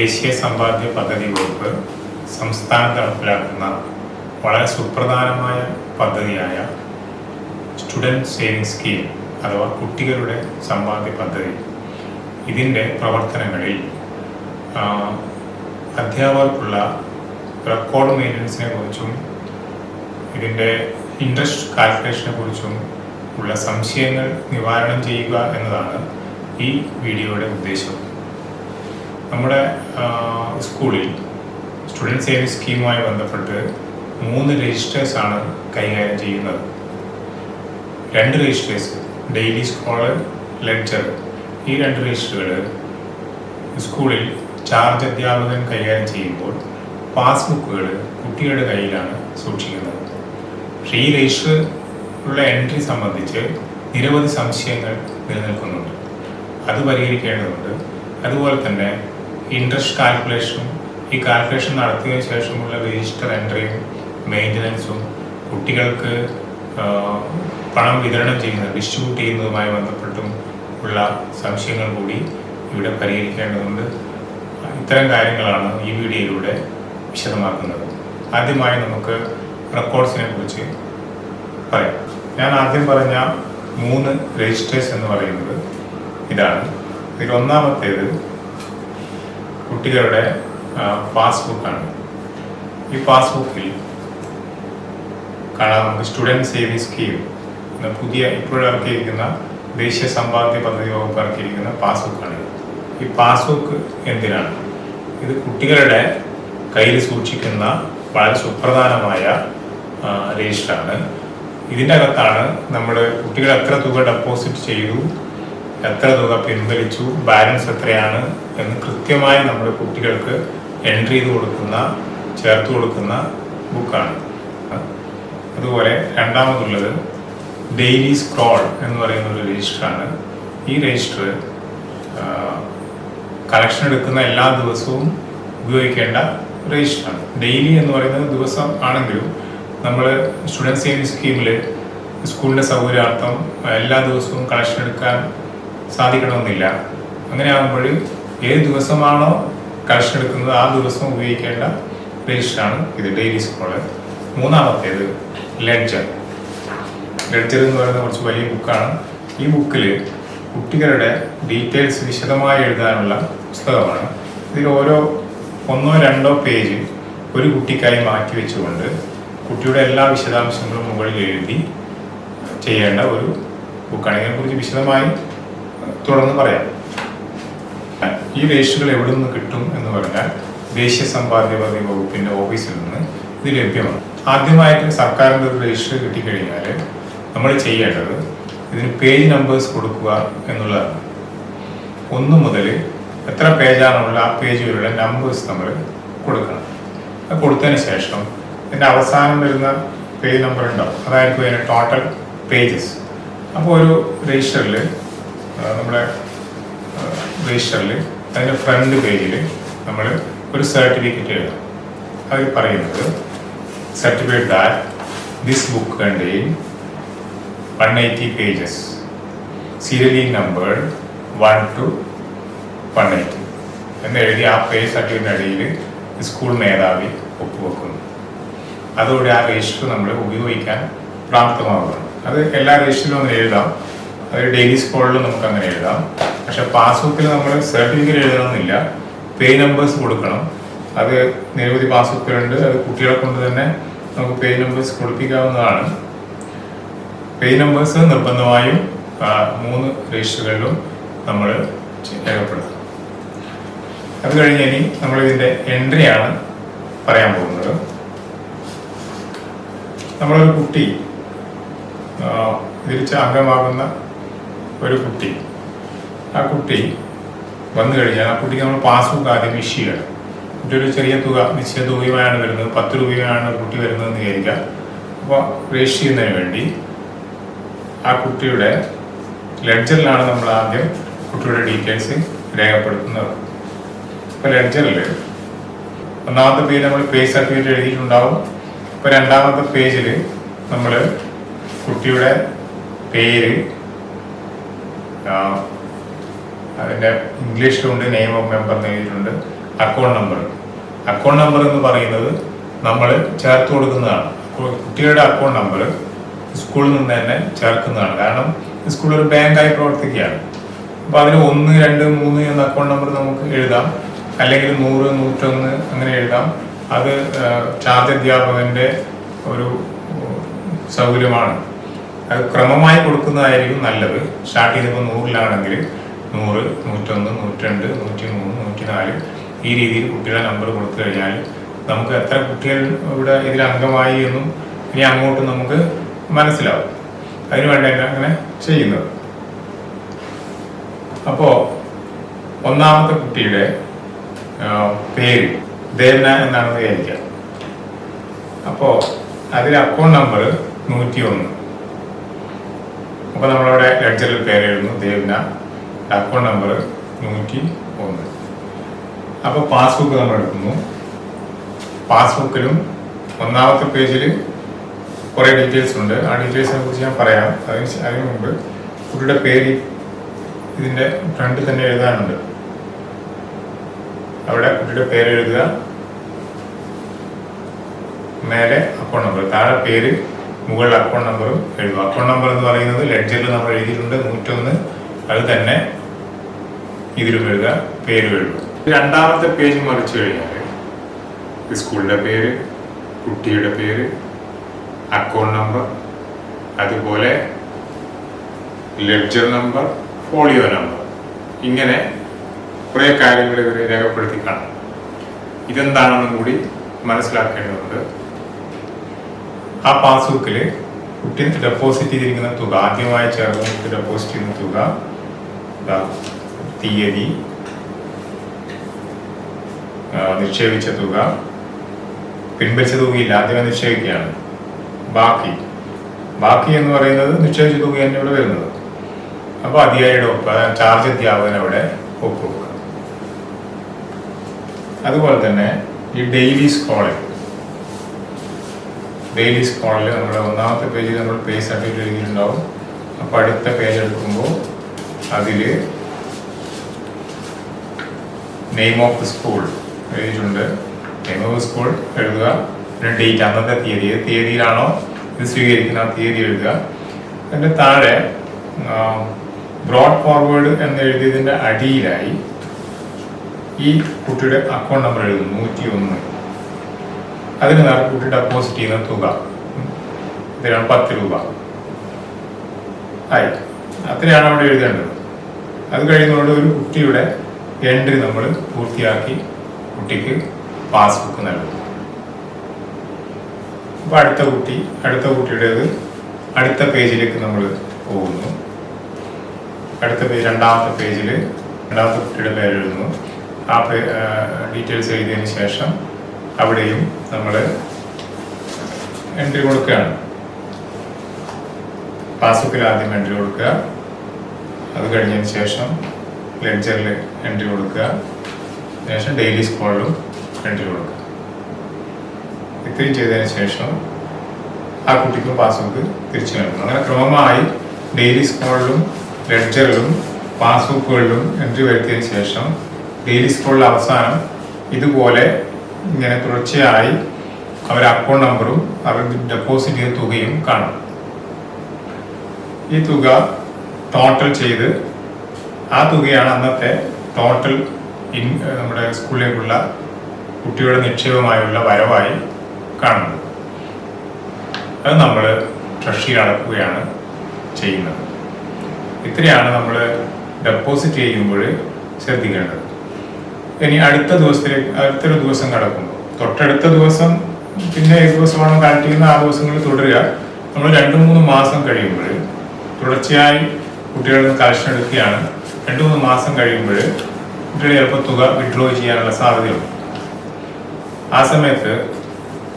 ദേശീയ സമ്പാദ്യ പദ്ധതി വകുപ്പ് സംസ്ഥാനത്ത് നടപ്പിലാക്കുന്ന വളരെ സുപ്രധാനമായ പദ്ധതിയായ സ്റ്റുഡൻറ് സേവിങ് സ്കീം അഥവാ കുട്ടികളുടെ സമ്പാദ്യ പദ്ധതി, ഇതിൻ്റെ പ്രവർത്തനങ്ങളിൽ അധ്യാപകർക്കുള്ള റെക്കോർഡ് മെയിൻ്റനൻസിനെ കുറിച്ചും ഇതിൻ്റെ ഇൻട്രസ്റ്റ് കാൽക്കുലേഷനെ കുറിച്ചും ഉള്ള സംശയങ്ങൾ നിവാരണം ചെയ്യുക എന്നതാണ് ഈ വീഡിയോയുടെ ഉദ്ദേശം. നമ്മുടെ സ്കൂളിൽ സ്റ്റുഡൻറ് സേവിങ് സ്കീമുമായി ബന്ധപ്പെട്ട് 3 രജിസ്റ്റേഴ്സാണ് കൈകാര്യം ചെയ്യുന്നത്. 2 രജിസ്റ്റേഴ്സ്, ഡെയിലി സ്ക്രോളർ, ലെഡ്ജർ, ഈ 2 രജിസ്റ്ററുകൾ സ്കൂളിൽ ചാർജ് അധ്യാപകൻ കൈകാര്യം ചെയ്യുമ്പോൾ പാസ്ബുക്കുകൾ കുട്ടികളുടെ കയ്യിലാണ് സൂക്ഷിക്കുന്നത്. പക്ഷേ ഈ രജിസ്റ്റർ ഉള്ള എൻട്രി സംബന്ധിച്ച് നിരവധി സംശയങ്ങൾ നിലനിൽക്കുന്നുണ്ട്. അത് പരിഹരിക്കേണ്ടതുണ്ട്. അതുപോലെ തന്നെ ഇൻട്രസ്റ്റ് കാൽക്കുലേഷനും ഈ കാൽക്കുലേഷൻ നടത്തിയതിനു ശേഷമുള്ള രജിസ്റ്റർ എൻട്രിയും മെയിൻ്റനൻസും കുട്ടികൾക്ക് പണം വിതരണം ചെയ്യുന്നത്, ഡിസ്ട്രിബ്യൂട്ട് ചെയ്യുന്നതുമായി ബന്ധപ്പെട്ടും ഉള്ള സംശയങ്ങൾ കൂടി ഇവിടെ പരിഹരിക്കേണ്ടതുണ്ട്. ഇത്തരം കാര്യങ്ങളാണ് ഈ വീഡിയോയിലൂടെ വിശദമാക്കുന്നത്. ആദ്യമായി നമുക്ക് റെക്കോർഡ്സിനെ കുറിച്ച് പറയാം. ഞാൻ ആദ്യം പറഞ്ഞ 3 രജിസ്റ്റേഴ്സ് എന്ന് പറയുന്നത് ഇതാണ്. ഇതിൽ ഒന്നാമത്തേത് കുട്ടികളുടെ പാസ്ബുക്കാണ്. ഈ പാസ്ബുക്കിൽ കാണാം നമുക്ക് സ്റ്റുഡൻറ് സേവിങ് സ്കീം എന്ന പുതിയ ഇപ്പോഴിറക്കിയിരിക്കുന്ന ദേശീയ സമ്പാദ്യ പദ്ധതി വകുപ്പ് ഇറക്കിയിരിക്കുന്ന പാസ്ബുക്കാണ്. ഈ പാസ്ബുക്ക് എന്തിനാണ്? ഇത് കുട്ടികളുടെ കയ്യിൽ സൂക്ഷിക്കുന്ന വളരെ സുപ്രധാനമായ രജിസ്റ്ററാണ്. ഇതിൻ്റെ അകത്താണ് നമ്മൾ കുട്ടികൾ എത്ര തുക ഡെപ്പോസിറ്റ് ചെയ്തു, എത്ര തുക പിൻവലിച്ചു, ബാലൻസ് എത്രയാണ് എന്ന് കൃത്യമായി നമ്മൾ കുട്ടികൾക്ക് എൻട്രി ചെയ്ത് കൊടുക്കുന്ന, ചേർത്ത് കൊടുക്കുന്ന ബുക്കാണ്. അതുപോലെ രണ്ടാമതുള്ളത് ഡെയിലി സ്ക്രോൾ എന്ന് പറയുന്ന ഒരു രജിസ്റ്ററാണ്. ഈ രജിസ്റ്റർ കളക്ഷൻ എടുക്കുന്ന എല്ലാ ദിവസവും ഉപയോഗിക്കേണ്ട രജിസ്റ്ററാണ്. ഡെയിലി എന്ന് പറയുന്നത് ദിവസം ആണെങ്കിലും നമ്മൾ സ്റ്റുഡൻറ് സേവിങ് സ്കീമിൽ സ്കൂളിൻ്റെ സൗകര്യാർത്ഥം എല്ലാ ദിവസവും കളക്ഷൻ എടുക്കാൻ സാധിക്കണമെന്നില്ല. അങ്ങനെ ആകുമ്പോൾ ഏത് ദിവസമാണോ കളക്ഷൻ എടുക്കുന്നത് ആ ദിവസം ഉപയോഗിക്കേണ്ട രജിസ്റ്ററാണ് ഇത്, ഡെയിലി സ്ക്രോള്. മൂന്നാമത്തേത് ലെഡ്ജർ. ലെഡ്ജർ എന്ന് പറയുന്ന കുറച്ച് വലിയ ബുക്കാണ്. ഈ ബുക്കിൽ കുട്ടികളുടെ ഡീറ്റെയിൽസ് വിശദമായി എഴുതാനുള്ള പുസ്തകമാണ്. ഇതിൽ ഓരോ 1-2 പേജ് ഒരു കുട്ടിക്കായി മാറ്റി വെച്ചുകൊണ്ട് കുട്ടിയുടെ എല്ലാ വിശദാംശങ്ങളും മുകളിൽ എഴുതി ചെയ്യേണ്ട ഒരു ബുക്കാണ്. ഇതിനെക്കുറിച്ച് വിശദമായി തുടർന്ന് പറയാം. ഈ രജിസ്റ്ററുകൾ എവിടെ നിന്ന് കിട്ടും എന്ന് പറഞ്ഞാൽ ദേശീയ സമ്പാദ്യ പദ്ധതി വകുപ്പിൻ്റെ ഓഫീസിൽ നിന്ന് ഇത് ലഭ്യമാണ്. ആദ്യമായിട്ട് സർക്കാരിൻ്റെ ഒരു രജിസ്റ്റർ കിട്ടിക്കഴിഞ്ഞാൽ നമ്മൾ ചെയ്യേണ്ടത് ഇതിന് പേജ് നമ്പേഴ്സ് കൊടുക്കുക എന്നുള്ളതാണ്. 1 മുതൽ എത്ര പേജാണുള്ള ആ പേജ് വരെയുള്ള നമ്പേഴ്സ് നമ്മൾ കൊടുക്കണം. അത് കൊടുത്തതിന് ശേഷം ഇതിൻ്റെ അവസാനം വരുന്ന പേജ് നമ്പർ ഉണ്ടാവും, അതായിരിക്കും അതിൻ്റെ ടോട്ടൽ പേജസ്. അപ്പോൾ ഒരു രജിസ്റ്ററിൽ, നമ്മുടെ രജിസ്റ്ററിൽ അതിൻ്റെ ഫ്രണ്ട് പേജിൽ നമ്മൾ ഒരു സർട്ടിഫിക്കറ്റ് എഴുതാം. അതിൽ പറയുന്നത് certificate that this book contain 180 pages, serially numbered 1 to 180 എന്ന് എഴുതി ആ പേജ് സർട്ടിഫിക്കറ്റിൻ്റെ അടിയിൽ സ്കൂൾ മേധാവി ഒപ്പുവെക്കുന്നു. അതോടെ ആ രജിസ്റ്റർ നമ്മൾ ഉപയോഗിക്കാൻ പ്രാപ്തമാകുന്നു. അത് എല്ലാ രജിസ്റ്ററിലും അങ്ങനെ എഴുതാം. അത് ഡെയിലി സ്ക്രോളിലും നമുക്ക് അങ്ങനെ എഴുതാം. പക്ഷെ പാസ്ബുക്കിൽ നമ്മൾ സർട്ടിഫിക്കറ്റ് എഴുതണമെന്നില്ല, പേജ് നമ്പേഴ്സ് കൊടുക്കണം. അത് നിരവധി പാസ്ബുക്കുകളുണ്ട്. അത് കുട്ടികളെ കൊണ്ട് തന്നെ നമുക്ക് പേജ് നമ്പേഴ്സ് കൊടുപ്പിക്കാവുന്നതാണ്. പേജ് നമ്പേഴ്സ് നിർബന്ധമായും 3 രജിസ്റ്ററുകളിലും നമ്മൾ രേഖപ്പെടുത്തണം. അത് കഴിഞ്ഞ് ഇനി നമ്മളിതിൻ്റെ എൻട്രിയാണ് പറയാൻ പോകുന്നത്. നമ്മളൊരു കുട്ടി, ഇതിൽ അംഗമാകുന്ന ഒരു കുട്ടി, ആ കുട്ടി വന്നു കഴിഞ്ഞാൽ ആ കുട്ടിക്ക് നമ്മൾ പാസ്ബുക്ക് ആദ്യം ഇഷ്യൂ ചെയ്യണം. കുട്ടി ഒരു ചെറിയ തുക, നിശ്ചിത തുകയുമായാണ് വരുന്നത്, 10 രൂപയാണ് കുട്ടി വരുന്നതെന്ന് വിചാരിക്കുക. അപ്പോൾ രജിസ്റ്റർ ചെയ്യുന്നതിന് വേണ്ടി ആ കുട്ടിയുടെ ലെഡ്ജറിലാണ് നമ്മൾ ആദ്യം കുട്ടിയുടെ ഡീറ്റെയിൽസ് രേഖപ്പെടുത്തുന്നത്. ഇപ്പോൾ ലെഡ്ജറിൽ ഒന്നാമത്തെ പേജ് നമ്മൾ പേജ് സർട്ടിഫിക്കറ്റ് എഴുതിയിട്ടുണ്ടാവും. ഇപ്പോൾ രണ്ടാമത്തെ പേജിൽ നമ്മൾ കുട്ടിയുടെ പേര്, അതിൻ്റെ ഇംഗ്ലീഷിലുണ്ട്, നെയിം ഓഫ് മെമ്പർ എഴുതിയിട്ടുണ്ട്. അക്കൗണ്ട് നമ്പർ എന്ന് പറയുന്നത് നമ്മൾ ചേർത്ത് കൊടുക്കുന്നതാണ്. കുട്ടികളുടെ അക്കൗണ്ട് നമ്പർ സ്കൂളിൽ നിന്ന് തന്നെ ചേർക്കുന്നതാണ്. കാരണം സ്കൂൾ ഒരു ബാങ്കായി പ്രവർത്തിക്കുകയാണ്. അപ്പോൾ അതിൽ 1, 2, 3 എന്ന അക്കൗണ്ട് നമ്പർ നമുക്ക് എഴുതാം, അല്ലെങ്കിൽ 100, 101 അങ്ങനെ എഴുതാം. അത് ചാർജ് അധ്യാപകന്റെ ഒരു സൗകര്യമാണ്. അത് ക്രമമായി കൊടുക്കുന്നതായിരിക്കും നല്ലത്. സ്റ്റാർട്ട് ചെയ്തപ്പോൾ 100-ലാണെങ്കിൽ 100, 101, 102, 103, 104 ഈ രീതിയിൽ കുട്ടികളുടെ നമ്പർ കൊടുത്തു കഴിഞ്ഞാൽ നമുക്ക് എത്ര കുട്ടികൾ ഇവിടെ ഇതിൽ അംഗമായി എന്നും ഇനി അങ്ങോട്ട് നമുക്ക് മനസ്സിലാവും. അതിനു വേണ്ടിയാണ് അങ്ങനെ ചെയ്യുന്നത്. അപ്പോൾ ഒന്നാമത്തെ കുട്ടിയുടെ പേര് ദേവന എന്നാണെന്ന് വിചാരിക്കാം. അപ്പോൾ അതിൽ അക്കൗണ്ട് നമ്പർ 101. അപ്പോൾ നമ്മളവിടെ ലെഡ്ജറിൽ പേര് എഴുതുന്നു ദേവന, അക്കൗണ്ട് നമ്പർ 101. അപ്പോൾ പാസ്ബുക്ക് നമ്മൾ എടുക്കുന്നു. പാസ്ബുക്കിലും ഒന്നാമത്തെ പേജിൽ കുറേ ഡീറ്റെയിൽസ് ഉണ്ട്. ആ ഡീറ്റെയിൽസിനെ കുറിച്ച് ഞാൻ പറയാം. അതിന് മുമ്പ് കുട്ടിയുടെ പേര് ഇതിൻ്റെ ഫ്രണ്ടിൽ തന്നെ എഴുതാനുണ്ട്. അവിടെ കുട്ടിയുടെ പേര് എഴുതുക, മേലെ അക്കൗണ്ട് നമ്പർ, താഴെ പേര്, മുകളിൽ അക്കൗണ്ട് നമ്പറും എഴുതുക. അക്കൗണ്ട് നമ്പർ എന്ന് പറയുന്നത് ലെഡ്ജറിൽ നമ്മൾ എഴുതിയിട്ടുണ്ട് 101. അത് തന്നെ ഇതിലും എഴുതുക, പേരും എഴുതുക. രണ്ടാമത്തെ പേജ് മറിച്ച് കഴിഞ്ഞാൽ സ്കൂളിൻ്റെ പേര്, കുട്ടിയുടെ പേര്, അക്കൗണ്ട് നമ്പർ, അതുപോലെ ലെഡ്ജർ നമ്പർ, ഫോളിയോ നമ്പർ, ഇങ്ങനെ കുറേ കാര്യങ്ങൾ ഇവർ രേഖപ്പെടുത്തി കാണും. ഇതെന്താണെന്നും കൂടി മനസ്സിലാക്കേണ്ടതുണ്ട്. ആ പാസ്ബുക്കിൽ കുട്ടി ഡെപ്പോസിറ്റ് ചെയ്തിരിക്കുന്ന തുക, ആദ്യമായി ചേർന്ന് കുട്ടി ഡെപ്പോസിറ്റ് ചെയ്യുന്ന തുക, തീയതി, നിക്ഷേപിച്ച തുക, പിൻവലിച്ച തുകയില്ല, ആദ്യമേ നിക്ഷേപിക്കുകയാണ്. ബാക്കി എന്ന് പറയുന്നത് നിക്ഷേപിച്ച തുക തന്നെ ഇവിടെ വരുന്നത്. അപ്പോൾ അധ്യാപകരുടെ ഒപ്പ്, ചാർജ് അധ്യാപകൻ അവിടെ ഒപ്പുവെക്കുക. അതുപോലെ തന്നെ ഈ ഡെയിലി സ്കോളിൽ നമ്മുടെ ഒന്നാമത്തെ പേജിൽ നമ്മൾ പേജ് സർട്ടിഫിക്കറ്റ് എഴുതിയിട്ടുണ്ടാവും. അപ്പോൾ അടുത്ത പേജ് എടുക്കുമ്പോൾ അതിൽ നെയിം ഓഫ് ദി സ്കൂൾ എഴുതിയിട്ടുണ്ട്. നെയിം ഓഫ് ദി സ്കൂൾ എഴുതുക, പിന്നെ ഡേറ്റ്, അന്നത്തെ തീയതി, ഏത് തീയതിയിലാണോ ഇത് സ്വീകരിക്കുന്ന ആ തീയതി എഴുതുക. അതിൻ്റെ താഴെ ബ്രോഡ് ഫോർവേഡ് എന്ന് എഴുതിയതിൻ്റെ അടിയിലായി ഈ കുട്ടിയുടെ അക്കൗണ്ട് നമ്പർ എഴുതുന്നു 101. അതിന് നേരെ കുട്ടി ഡെപ്പോസിറ്റ് ചെയ്യുന്ന തുക ഇതിനാണ് 10 രൂപ ആയി. അത്രയാണ് അവിടെ എഴുതേണ്ടത്. അത് കഴിയുന്നതോടെ ഒരു കുട്ടിയുടെ എൻട്രി നമ്മൾ പൂർത്തിയാക്കി കുട്ടിക്ക് പാസ്ബുക്ക് നൽകും. അപ്പോൾ അടുത്ത കുട്ടിയുടേത് അടുത്ത പേജിലേക്ക് നമ്മൾ പോകുന്നു. അടുത്ത പേജ്, രണ്ടാമത്തെ പേജിൽ രണ്ടാമത്തെ കുട്ടിയുടെ പേര് എഴുതുന്നു. ആ ഡീറ്റെയിൽസ് എഴുതിയതിന് ശേഷം അവിടെയും നമ്മൾ എൻട്രി കൊടുക്കുകയാണ്. പാസ്ബുക്കിൽ ആദ്യം എൻട്രി കൊടുക്കുക, അത് കഴിഞ്ഞതിന് ശേഷം ലെഡ്ജറിൽ എൻട്രി കൊടുക്കുക, ശേഷം ഡെയിലി സ്കോളിലും എൻട്രി കൊടുക്കുക. ഇത്രയും ചെയ്തതിന് ശേഷം ആ കുട്ടിക്ക് പാസ്ബുക്ക് തിരിച്ചു നൽകുന്നു. അങ്ങനെ ക്രമമായി ഡെയിലി സ്കോളിലും ലെഡ്ജറിലും പാസ്ബുക്കുകളിലും എൻട്രി വരുത്തിയതിന് ശേഷം ഡെയിലി സ്കോളിൽ അവസാനം ഇതുപോലെ ഇങ്ങനെ തുടർച്ചയായി അവർ അക്കൗണ്ട് നമ്പറും അവർ ഡെപ്പോസിറ്റ് ചെയ്ത തുകയും കാണും. ഈ തുക ടോട്ടൽ ചെയ്ത് ആ തുകയാണ് അന്നത്തെ ടോട്ടൽ നമ്മുടെ സ്കൂളിലേക്കുള്ള കുട്ടിയുടെ നിക്ഷേപമായുള്ള വരവായി കാണുന്നത്. അത് നമ്മൾ ട്രഷറിയിൽ അടക്കുകയാണ് ചെയ്യുന്നത്. ഇത്രയാണ് നമ്മൾ ഡെപ്പോസിറ്റ് ചെയ്യുമ്പോൾ ശ്രദ്ധിക്കേണ്ടത്. ഇനി അടുത്തൊരു ദിവസം കടക്കുമ്പോൾ, തൊട്ടടുത്ത ദിവസം പിന്നെ ഏത് ദിവസമാണോ കളക്ട് ചെയ്യുന്ന ആ ദിവസങ്ങളിൽ തുടരുക. നമ്മൾ 2-3 മാസം കഴിയുമ്പോൾ തുടർച്ചയായി കുട്ടികളിൽ നിന്ന് കളക്ഷൻ എടുക്കുകയാണ്. 2-3 മാസം കഴിയുമ്പോൾ കുട്ടികൾ ചിലപ്പോൾ തുക വിഡ്രോ ചെയ്യാനുള്ള സാധ്യതയുണ്ട്. ആ സമയത്ത്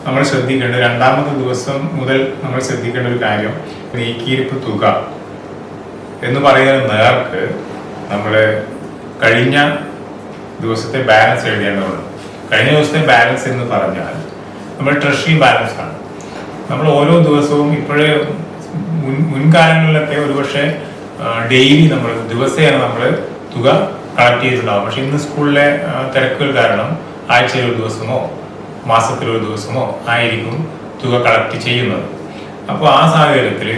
നമ്മൾ ശ്രദ്ധിക്കേണ്ടത്, രണ്ടാമത്തെ ദിവസം മുതൽ നമ്മൾ ശ്രദ്ധിക്കേണ്ട ഒരു കാര്യം, നീക്കിയിരിപ്പ് തുക എന്ന് പറയുന്ന നേർക്ക് നമ്മൾ കഴിഞ്ഞ ദിവസത്തെ ബാലൻസ് എഴുതേണ്ടതുണ്ട്. കഴിഞ്ഞ ദിവസത്തെ ബാലൻസ് എന്ന് പറഞ്ഞാൽ നമ്മൾ ട്രഷറി ബാലൻസ് ആണ്. നമ്മൾ ഓരോ ദിവസവും ഇപ്പോഴേ മുൻകാലങ്ങളിലൊക്കെ ഒരുപക്ഷെ ഡെയിലി നമ്മൾ ദിവസേന നമ്മൾ തുക കളക്ട് ചെയ്തിട്ടുണ്ടാവും. പക്ഷെ ഇന്ന് സ്കൂളിലെ തിരക്കുകൾ കാരണം ആഴ്ചയിൽ ഒരു ദിവസമോ മാസത്തിലൊരു ദിവസമോ ആയിരിക്കും തുക കളക്ട് ചെയ്യുന്നത്. അപ്പോൾ ആ സാഹചര്യത്തിൽ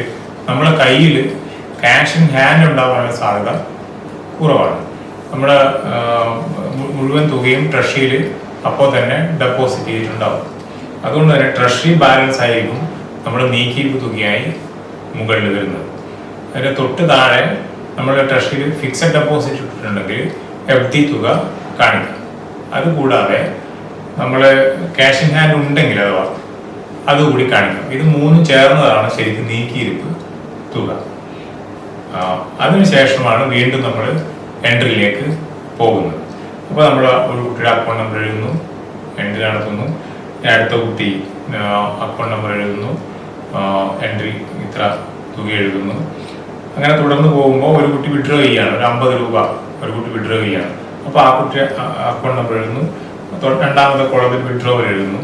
നമ്മളെ കയ്യിൽ ക്യാഷ് ഇൻ ഹാൻഡ് ഉണ്ടാകാനുള്ള സാധ്യത കുറവാണ്. നമ്മുടെ മുഴുവൻ തുകയും ട്രഷറിയിൽ അപ്പോൾ തന്നെ ഡെപ്പോസിറ്റ് ചെയ്തിട്ടുണ്ടാവും. അതുകൊണ്ട് തന്നെ ട്രഷറി ബാലൻസ് ആയിരിക്കും നമ്മൾ നീക്കിയിരിപ്പ് തുകയായി മുകളിൽ വരുന്നത്. അതിൻ്റെ തൊട്ട് താഴെ നമ്മുടെ ട്രഷറിയിൽ ഫിക്സഡ് ഡെപ്പോസിറ്റ് ഇട്ടിട്ടുണ്ടെങ്കിൽ FD തുക കാണിക്കും. അതുകൂടാതെ നമ്മൾ ക്യാഷ് ഇൻ ഹാൻഡ് ഉണ്ടെങ്കിൽ അഥവാ അതുകൂടി കാണിക്കും. ഇത് മൂന്നും ചേർന്നതാണ് ശരിക്കും നീക്കിയിരിപ്പ് തുക. അതിനുശേഷമാണ് വീണ്ടും നമ്മൾ എൻട്രിയിലേക്ക് പോകുന്നത്. അപ്പോൾ നമ്മൾ ഒരു കുട്ടിയുടെ അക്കൗണ്ട് നമ്പർ എഴുതുന്നു, എൻട്രി നടത്തുന്നു. അടുത്ത കുട്ടി അക്കൗണ്ട് നമ്പർ എഴുതുന്നു, എൻട്രി ഇത്ര തുക എഴുതുന്നു. അങ്ങനെ തുടർന്ന് പോകുമ്പോൾ ഒരു കുട്ടി വിഡ്രോ ചെയ്യുകയാണ്, ഒരു 50 രൂപ ഒരു കുട്ടി വിഡ്രോ ചെയ്യുകയാണ്. അപ്പോൾ ആ കുട്ടി അക്കൗണ്ട് നമ്പർ എഴുതുന്നു, രണ്ടാമത്തെ കോളത്തിൽ വിഡ്രോവൽ എഴുതുന്നു.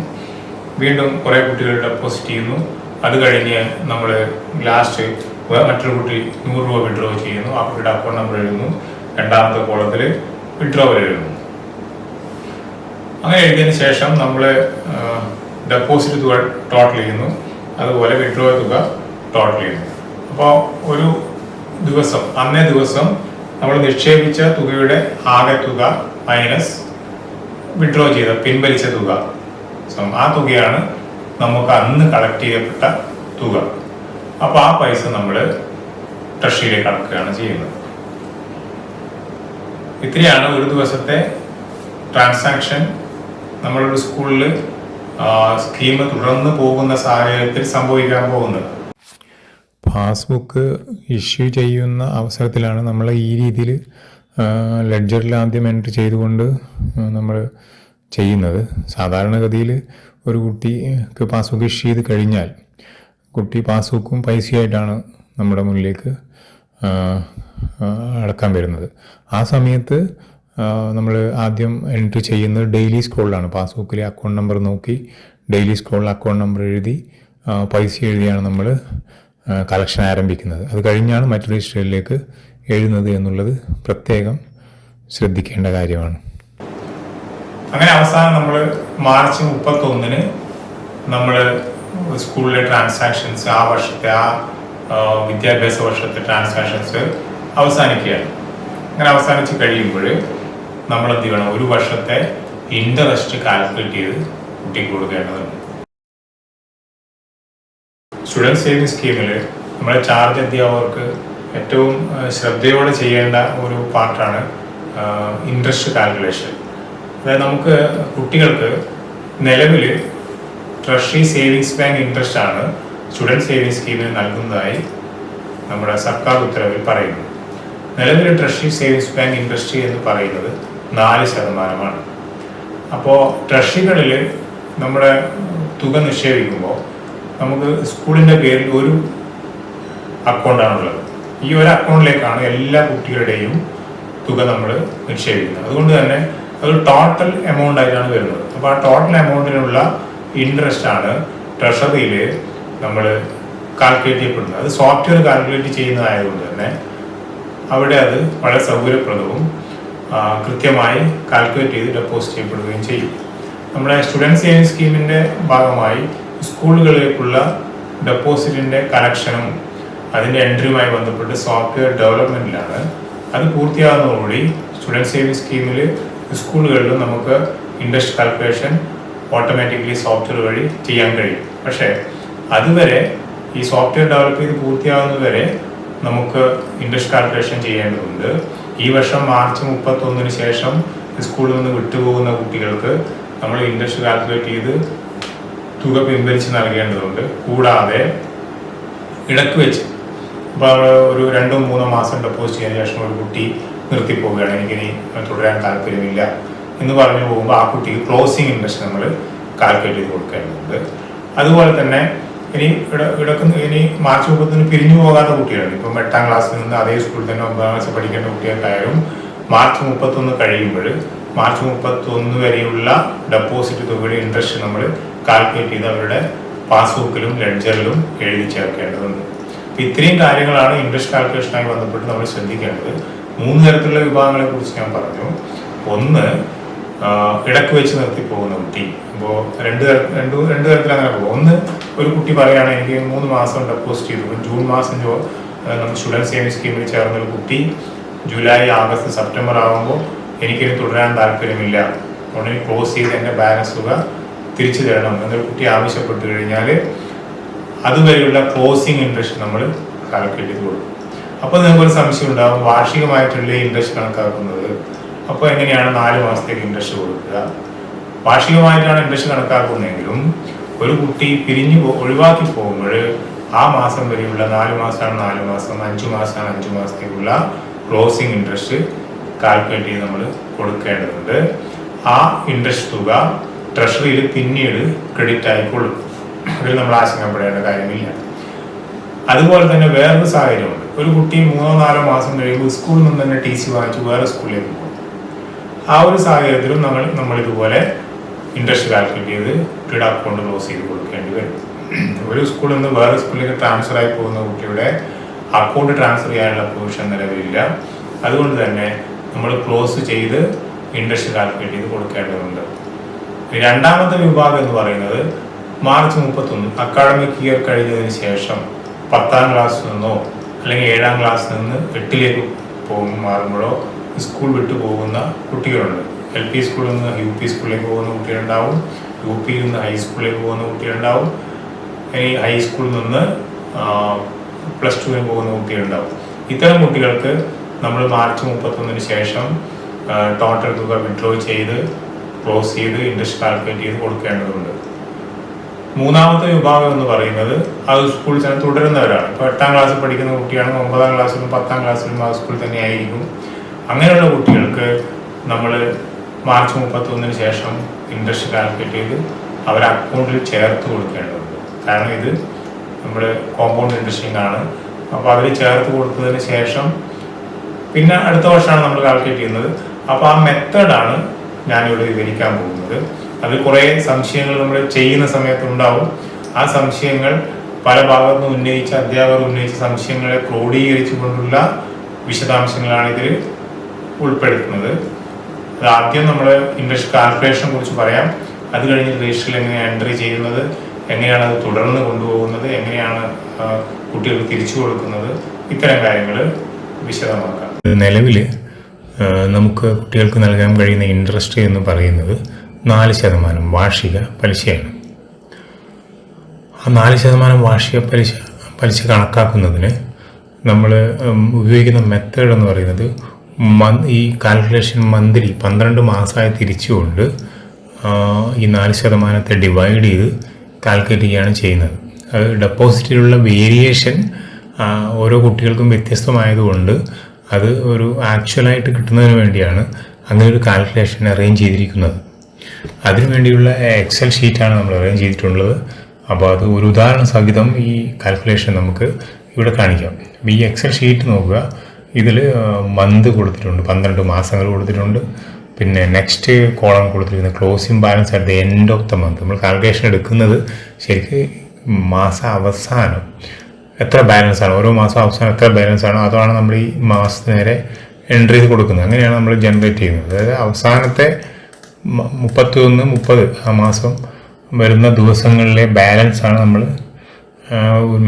വീണ്ടും കുറേ കുട്ടികൾ ഡെപ്പോസിറ്റ് ചെയ്യുന്നു. അത് കഴിഞ്ഞ് നമ്മൾ ലാസ്റ്റ് മറ്റൊരു കുട്ടി 100 രൂപ വിഡ്രോ ചെയ്യുന്നു. ആ കുട്ടിയുടെ അക്കൗണ്ട് നമ്പർ എഴുതുന്നു, രണ്ടാമത്തെ കോളത്തിൽ വിഡ്രോവൽ എഴുതുന്നു. അങ്ങനെ എഴുതിയതിന് ശേഷം നമ്മൾ ഡെപ്പോസിറ്റ് തുക ടോട്ടൽ ചെയ്യുന്നു, അതുപോലെ വിഡ്രോ തുക ടോട്ടൽ ചെയ്യുന്നു. അപ്പോൾ ഒരു ദിവസം അന്നേ ദിവസം നമ്മൾ നിക്ഷേപിച്ച തുകയുടെ ആകെ തുക മൈനസ് വിഡ്രോ ചെയ്ത പിൻവലിച്ച തുക, ആ തുകയാണ് നമുക്ക് അന്ന് കളക്ട് ചെയ്യപ്പെട്ട തുക. അപ്പോൾ ആ പൈസ നമ്മൾ ട്രഷറിയിലേക്ക് അടക്കുകയാണ് ചെയ്യുന്നത്. ഇത്രയാണ് ഒരു ദിവസത്തെ ട്രാൻസാക്ഷൻ നമ്മളൊരു സ്കൂളിൽ സ്കീം തുടർന്ന് പോകുന്ന സാഹചര്യത്തിൽ സംഭവിക്കാൻ പോകുന്നത്. പാസ്ബുക്ക് ഇഷ്യൂ ചെയ്യുന്ന അവസരത്തിലാണ് നമ്മൾ ഈ രീതിയിൽ ലെഡ്ജറിൽ ആദ്യം എൻട്രി ചെയ്തുകൊണ്ട് നമ്മൾ ചെയ്യുന്നത്. സാധാരണഗതിയിൽ ഒരു കുട്ടിക്ക് പാസ്ബുക്ക് ഇഷ്യൂ ചെയ്ത് കഴിഞ്ഞാൽ കുട്ടി പാസ്ബുക്കും പൈസയായിട്ടാണ് നമ്മുടെ മുന്നിലേക്ക് അടക്കാൻ വരുന്നത്. ആ സമയത്ത് നമ്മൾ ആദ്യം എൻട്രി ചെയ്യുന്നത് ഡെയിലി സ്ക്രോളിലാണ്. പാസ്ബുക്കിലെ അക്കൗണ്ട് നമ്പർ നോക്കി ഡെയിലി സ്ക്രോളിൽ അക്കൗണ്ട് നമ്പർ എഴുതി പൈസ എഴുതിയാണ് നമ്മൾ കളക്ഷൻ ആരംഭിക്കുന്നത്. അത് കഴിഞ്ഞാണ് മറ്റു രജിസ്റ്ററിലേക്ക് എഴുതുന്നത് എന്നുള്ളത് പ്രത്യേകം ശ്രദ്ധിക്കേണ്ട കാര്യമാണ്. അങ്ങനെ അവസാനം നമ്മൾ മാർച്ച് 31 നമ്മൾ സ്കൂളിലെ ട്രാൻസാക്ഷൻസ്, ആ വർഷത്തെ വിദ്യാഭ്യാസ വർഷത്തെ ട്രാൻസാക്ഷൻസ് അവസാനിക്കുകയാണ്. അങ്ങനെ അവസാനിച്ച് കഴിയുമ്പോൾ നമ്മൾ എന്ത് ചെയ്യണം, ഒരു വർഷത്തെ ഇൻട്രസ്റ്റ് കാൽക്കുലേറ്റ് ചെയ്ത് കുട്ടിക്ക് കൊടുക്കേണ്ടതുണ്ട്. സ്റ്റുഡൻറ് സേവിങ് സ്കീമിൽ നമ്മുടെ ചാർജ് അധ്യാപകർക്ക് ഏറ്റവും ശ്രദ്ധയോടെ ചെയ്യേണ്ട ഒരു പാർട്ടാണ് ഇൻട്രസ്റ്റ് കാൽക്കുലേഷൻ. അതായത് നമുക്ക് കുട്ടികൾക്ക് നിലവിൽ ട്രഷറി സേവിങ്സ് ബാങ്ക് ഇൻട്രസ്റ്റ് ആണ് സ്റ്റുഡൻറ് സേവിങ് സ്കീമിൽ നൽകുന്നതായി നമ്മുടെ സർക്കാർ ഉത്തരവിൽ പറയുന്നു. നിലവിൽ ട്രഷറി സേവിങ്സ് ബാങ്ക് ഇൻട്രസ്റ്റ് എന്ന് പറയുന്നത് 4%. അപ്പോൾ ട്രഷറികളിൽ നമ്മുടെ തുക നിക്ഷേപിക്കുമ്പോൾ നമുക്ക് സ്കൂളിൻ്റെ പേരിൽ ഒരു അക്കൗണ്ടാണുള്ളത്. ഈ ഒരു അക്കൗണ്ടിലേക്കാണ് എല്ലാ കുട്ടികളുടെയും തുക നമ്മൾ നിക്ഷേപിക്കുന്നത്. അതുകൊണ്ട് തന്നെ അത് ടോട്ടൽ എമൗണ്ട് ആയിട്ടാണ് വരുന്നത്. അപ്പോൾ ആ ടോട്ടൽ എമൗണ്ടിനുള്ള ഇൻട്രസ്റ്റ് ആണ് ട്രഷറിയിൽ നമ്മൾ കാൽക്കുലേറ്റ് ചെയ്യപ്പെടുന്നത്. അത് സോഫ്റ്റ്വെയർ കാൽക്കുലേറ്റ് ചെയ്യുന്നതായതുകൊണ്ട് തന്നെ അവിടെ അത് വളരെ സൗകര്യപ്രദവും കൃത്യമായി കാൽക്കുലേറ്റ് ചെയ്ത് ഡെപ്പോസിറ്റ് ചെയ്യപ്പെടുകയും ചെയ്യും. നമ്മുടെ സ്റ്റുഡൻറ് സേവിങ് സ്കീമിൻ്റെ ഭാഗമായി സ്കൂളുകളിലേക്കുള്ള ഡെപ്പോസിറ്റിൻ്റെ കലക്ഷനും അതിൻ്റെ എൻട്രിയുമായി ബന്ധപ്പെട്ട് സോഫ്റ്റ്വെയർ ഡെവലപ്മെൻറ്റിലാണ്. അത് പൂർത്തിയാകുന്നതോടുകൂടി സ്റ്റുഡൻറ് സേവിങ് സ്കീമിൽ സ്കൂളുകളിലും നമുക്ക് ഇൻട്രസ്റ്റ് കാൽക്കുലേഷൻ ഓട്ടോമാറ്റിക്കലി സോഫ്റ്റ്വെയർ വഴി ചെയ്യാൻ കഴിയും. പക്ഷേ അതുവരെ ഈ സോഫ്റ്റ്വെയർ ഡെവലപ്പ് ചെയ്ത് പൂർത്തിയാകുന്നതുവരെ നമുക്ക് ഇൻട്രസ്റ്റ് കാൽക്കുലേഷൻ ചെയ്യേണ്ടതുണ്ട്. ഈ വർഷം മാർച്ച് 31 ശേഷം സ്കൂളിൽ നിന്ന് വിട്ടുപോകുന്ന കുട്ടികൾക്ക് നമ്മൾ ഇൻട്രസ്റ്റ് കാൽക്കുലേറ്റ് ചെയ്ത് തുക പിൻവലിച്ച് നൽകേണ്ടതുണ്ട്. കൂടാതെ ഇടയ്ക്ക് വെച്ച് ഇപ്പോൾ ഒരു 2-3 മാസം ഡെപ്പോസിറ്റ് ചെയ്തതിനു ശേഷം ഒരു കുട്ടി നിർത്തിപ്പോവുകയാണ്, എനിക്കിനി തുടരാൻ താല്പര്യമില്ല എന്ന് പറഞ്ഞു പോകുമ്പോൾ ആ കുട്ടിക്ക് ക്ലോസിങ് ഇൻട്രസ്റ്റ് നമ്മൾ കാൽക്കുലേറ്റ് ചെയ്ത് കൊടുക്കേണ്ടതുണ്ട്. അതുപോലെ തന്നെ ഇനി മാർച്ച് 31 പിരിഞ്ഞു പോകാത്ത കുട്ടികളുണ്ട്. ഇപ്പം 8ാം ക്ലാസ്സിൽ നിന്ന് അതേ സ്കൂളിൽ തന്നെ 9ാം ക്ലാസ്സിൽ പഠിക്കേണ്ട കുട്ടികൾക്കായാലും മാർച്ച് 31 കഴിയുമ്പോൾ മാർച്ച് 31 വരെയുള്ള ഡെപ്പോസിറ്റ് തുകയുടെ ഇൻട്രസ്റ്റ് നമ്മൾ കാൽക്കുലേറ്റ് ചെയ്ത് അവരുടെ പാസ്ബുക്കിലും ലെഡ്ജറിലും എഴുതി ചേർക്കേണ്ടതുണ്ട്. അപ്പോൾ ഇത്രയും കാര്യങ്ങളാണ് ഇൻട്രസ്റ്റ് കാൽക്കുലേഷനായി ബന്ധപ്പെട്ട് നമ്മൾ ശ്രദ്ധിക്കേണ്ടത്. 3 തരത്തിലുള്ള വിഭാഗങ്ങളെ കുറിച്ച് ഞാൻ പറഞ്ഞു. ഒന്ന്, ഇടയ്ക്ക് വെച്ച് നിർത്തി പോകുന്ന കുട്ടി. അപ്പോൾ രണ്ട് തരത്തിൽ അങ്ങനെ പോകും. ഒന്ന്, ഒരു കുട്ടി പറയുകയാണ് എനിക്ക് 3 മാസം ഡെപ്പോസിറ്റ് ചെയ്തു. ജൂൺ മാസം നമ്മൾ സ്റ്റുഡൻറ് സേവിംഗ് സ്കീമിൽ ചേർന്നൊരു കുട്ടി ജൂലൈ, ആഗസ്റ്റ്, സെപ്റ്റംബർ ആകുമ്പോൾ എനിക്കിനി തുടരാൻ താല്പര്യമില്ല, ഉടനെ ക്ലോസ് ചെയ്ത് എൻ്റെ ബാലൻസ് തുക തിരിച്ചു തരണം എന്നൊരു കുട്ടി ആവശ്യപ്പെട്ട് കഴിഞ്ഞാൽ അതുവരെയുള്ള ക്ലോസിങ് ഇൻട്രസ്റ്റ് നമ്മൾ കാൽക്കുലേറ്റ് ചെയ്ത് കൊടുക്കും. അപ്പോൾ നിങ്ങൾക്കൊരു സംശയം ഉണ്ടാകും, വാർഷികമായിട്ടുള്ള ഇൻട്രസ്റ്റ് കണക്കാക്കുന്നത്. അപ്പോൾ എങ്ങനെയാണ് 4 മാസത്തേക്ക് ഇൻട്രസ്റ്റ് കൊടുക്കുക? വാർഷികമായിട്ടാണ് ഇൻട്രസ്റ്റ് കണക്കാക്കുന്നതെങ്കിലും ഒരു കുട്ടി ഒഴിവാക്കി പോകുമ്പോൾ ആ മാസം വരെയുള്ള 4 മാസമാണ് 4 മാസം, 5 മാസമാണ് 5 മാസത്തേക്കുള്ള ക്ലോസിങ് ഇൻട്രസ്റ്റ് കാൽക്കുലേറ്റ് ചെയ്ത് നമ്മൾ കൊടുക്കേണ്ടതുണ്ട്. ആ ഇൻട്രസ്റ്റ് തുക ട്രഷറിയിൽ പിന്നീട് ക്രെഡിറ്റ് ആയിക്കൊള്ളും. അതിൽ നമ്മൾ ആശങ്കപ്പെടേണ്ട കാര്യമില്ല. അതുപോലെ തന്നെ വേറൊരു സാഹചര്യമുണ്ട്. ഒരു കുട്ടി 3-4 മാസം കഴിയുമ്പോൾ സ്കൂളിൽ നിന്ന് തന്നെ TC വാങ്ങിച്ച് വേറെ സ്കൂളിലേക്ക് പോകും. ആ ഒരു സാഹചര്യത്തിലും നമ്മൾ ഇതുപോലെ ഇൻട്രസ്റ്റ് കാൽക്കുലേറ്റ് ചെയ്ത് കുട്ടിയുടെ അക്കൗണ്ട് ക്ലോസ് ചെയ്ത് കൊടുക്കേണ്ടി വരും. ഒരു സ്കൂളിൽ നിന്ന് വേറെ സ്കൂളിലേക്ക് ട്രാൻസ്ഫർ ആയി പോകുന്ന കുട്ടിയുടെ അക്കൗണ്ട് ട്രാൻസ്ഫർ ചെയ്യാനുള്ള പ്രൊവിഷൻ നിലവിലില്ല. അതുകൊണ്ട് തന്നെ നമ്മൾ ക്ലോസ് ചെയ്ത് ഇൻട്രസ്റ്റ് കാൽക്കുലേറ്റ് ചെയ്ത് കൊടുക്കേണ്ടതുണ്ട്. രണ്ടാമത്തെ വിഭാഗം എന്ന് പറയുന്നത് മാർച്ച് 31 അക്കാഡമിക് ഇയർ കഴിഞ്ഞതിന് ശേഷം 10ാം ക്ലാസ്സിൽ നിന്നോ അല്ലെങ്കിൽ 7ാം ക്ലാസ്സിൽ നിന്ന് 8ലേക്ക് മാറുമ്പോഴോ സ്കൂൾ വിട്ടു പോകുന്ന കുട്ടികളുണ്ട്. LP സ്കൂളിൽ നിന്ന് UP സ്കൂളിലേക്ക് പോകുന്ന കുട്ടികളുണ്ടാവും, UP നിന്ന് ഹൈസ്കൂളിലേക്ക് പോകുന്ന കുട്ടികളുണ്ടാവും, ഇനി ഹൈസ്കൂളിൽ നിന്ന് +2 പോകുന്ന കുട്ടികളുണ്ടാവും. ഇത്തരം കുട്ടികൾക്ക് നമ്മൾ മാർച്ച് 31 ശേഷം ടോട്ടൽ തുക വിഡ്രോ ചെയ്ത് ക്ലോസ് ചെയ്ത് ഇൻട്രസ്റ്റ് കാൽക്കുലേറ്റ് ചെയ്ത് കൊടുക്കേണ്ടതുണ്ട്. മൂന്നാമത്തെ വിഭാഗം എന്ന് പറയുന്നത് അത് സ്കൂളിൽ തന്നെ തുടരുന്നവരാണ്. ഇപ്പോൾ 8ാം ക്ലാസ്സിൽ പഠിക്കുന്ന കുട്ടിയാണെങ്കിൽ 9ാം ക്ലാസ്സിലും 10ാം ക്ലാസ്സിലും ആ സ്കൂളിൽ തന്നെ ആയിരിക്കും. അങ്ങനെയുള്ള കുട്ടികൾക്ക് നമ്മൾ മാർച്ച് 31 ശേഷം ഇൻട്രസ്റ്റ് കാൽക്കുലേറ്റ് ചെയ്ത് അവരെ അക്കൗണ്ടിൽ ചേർത്ത് കൊടുക്കേണ്ടതുണ്ട്. കാരണം ഇത് നമ്മൾ കോമ്പൗണ്ട് ഇൻട്രസ്റ്റിംഗ് ആണ്. അപ്പോൾ അവർ ചേർത്ത് കൊടുത്തതിന് ശേഷം പിന്നെ അടുത്ത വർഷമാണ് നമ്മൾ കാൽക്കുലേറ്റ് ചെയ്യുന്നത്. അപ്പോൾ ആ മെത്തേഡാണ് ഞാനിവിടെ വിവരിക്കാൻ പോകുന്നത്. അതിൽ കുറേ സംശയങ്ങൾ നമ്മൾ ചെയ്യുന്ന സമയത്തുണ്ടാവും. ആ സംശയങ്ങൾ പല ഭാഗത്തുനിന്ന് അധ്യാപകർ ഉന്നയിച്ച സംശയങ്ങളെ ക്രോഡീകരിച്ചു കൊണ്ടുള്ള വിശദാംശങ്ങളാണ് ഇതിൽ ഉൾപ്പെടുത്തുന്നത്. അത് ആദ്യം നമ്മൾ ഇൻട്രസ്റ്റ് കാൽക്കുലേഷനെ കുറിച്ച് പറയാം. അത് കഴിഞ്ഞ് രജിസ്റ്ററിൽ എങ്ങനെയാണ് എൻട്രി ചെയ്യുന്നത്, എങ്ങനെയാണ് അത് തുടർന്ന് കൊണ്ടുപോകുന്നത്, എങ്ങനെയാണ് കുട്ടികൾക്ക് തിരിച്ചു കൊടുക്കുന്നത്, ഇത്തരം കാര്യങ്ങൾ വിശദമാക്കാം. നിലവിൽ നമുക്ക് കുട്ടികൾക്ക് നൽകാൻ കഴിയുന്ന ഇൻട്രസ്റ്റ് എന്ന് പറയുന്നത് 4% വാർഷിക പലിശയാണ്. ആ 4% വാർഷിക പലിശ കണക്കാക്കുന്നതിന് നമ്മൾ ഉപയോഗിക്കുന്ന മെത്തേഡ് എന്ന് പറയുന്നത് ഈ കാൽക്കുലേഷൻ മന്ത്ലി 12 മാസമായി തിരിച്ചുകൊണ്ട് ഈ 4% ഡിവൈഡ് ചെയ്ത് കാൽക്കുലേറ്റ് ചെയ്യുകയാണ് ചെയ്യുന്നത്. അത് ഡെപ്പോസിറ്റിലുള്ള വേരിയേഷൻ ഓരോ കുട്ടികൾക്കും വ്യത്യസ്തമായതുകൊണ്ട് അത് ഒരു ആക്ച്വലായിട്ട് കിട്ടുന്നതിന് വേണ്ടിയാണ് അങ്ങനെ ഒരു കാൽക്കുലേഷൻ അറേഞ്ച് ചെയ്തിരിക്കുന്നത്. അതിനുവേണ്ടിയുള്ള എക്സൽ ഷീറ്റാണ് നമ്മൾ അറേഞ്ച് ചെയ്തിട്ടുള്ളത്. അപ്പോൾ അത് ഒരു ഉദാഹരണ സഹിതം ഈ കാൽക്കുലേഷൻ നമുക്ക് ഇവിടെ കാണിക്കാം. ഈ എക്സൽ ഷീറ്റ് നോക്കുക. ഇതിൽ മന്ത് കൊടുത്തിട്ടുണ്ട്, 12 മാസങ്ങൾ കൊടുത്തിട്ടുണ്ട്. പിന്നെ നെക്സ്റ്റ് കോളം കൊടുത്തിരിക്കുന്നത് closing balance at the end of the month. നമ്മൾ കാൽക്കുലേഷൻ എടുക്കുന്നത് ശരിക്കും മാസ അവസാനം എത്ര ബാലൻസാണ്, ഓരോ മാസം അവസാനം എത്ര ബാലൻസാണോ അതാണ് നമ്മൾ ഈ മാസത്തിന് നേരെ എൻട്രി ചെയ്ത് കൊടുക്കുന്നത്. അങ്ങനെയാണ് നമ്മൾ ജനറേറ്റ് ചെയ്യുന്നത്. അതായത് അവസാനത്തെ 31, 30 ആ മാസം വരുന്ന ദിവസങ്ങളിലെ ബാലൻസാണ് നമ്മൾ